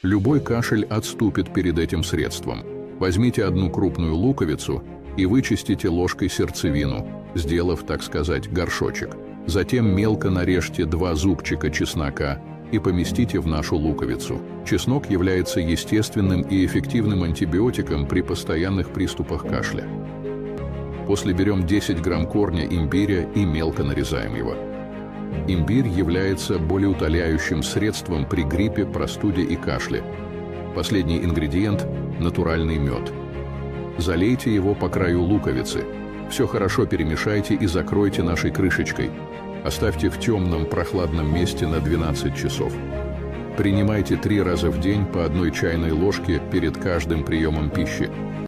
Любой кашель отступит перед этим средством. Возьмите одну крупную луковицу и вычистите ложкой сердцевину, сделав, так сказать, горшочек. Затем мелко нарежьте 2 зубчика чеснока и поместите в нашу луковицу. Чеснок является естественным и эффективным антибиотиком при постоянных приступах кашля. После берем 10 грамм корня имбиря и мелко нарезаем его. Имбирь является болеутоляющим средством при гриппе, простуде и кашле. Последний ингредиент – натуральный мед. Залейте его по краю луковицы. Все хорошо перемешайте и закройте нашей крышечкой. Оставьте в темном, прохладном месте на 12 часов. Принимайте 3 раза в день по 1 чайной ложке перед каждым приемом пищи.